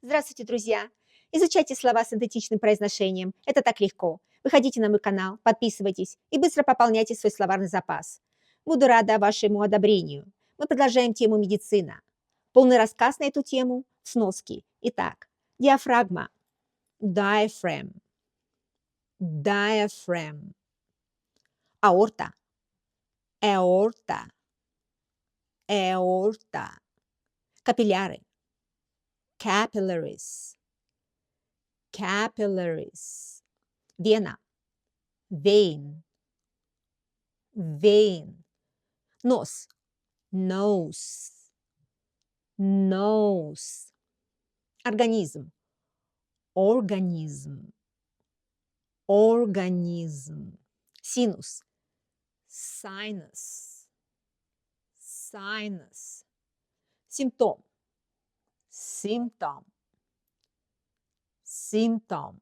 Здравствуйте, друзья! Изучайте слова с синтетичным произношением. Это так легко. Выходите на мой канал, подписывайтесь и быстро пополняйте свой словарный запас. Буду рада вашему одобрению. Мы продолжаем тему медицина. Полный рассказ на эту тему в сноске. Итак, диафрагма. Diaphragm. Diaphragm. Аорта. Aorta. Aorta. Капилляры. Capillaries. Capillaries. Вена. Vein. Vein. Нос. Nose. Nose. Организм. Organism. Organism. Синус. Sinus. Sinus. Симптом. Symptom. Symptom.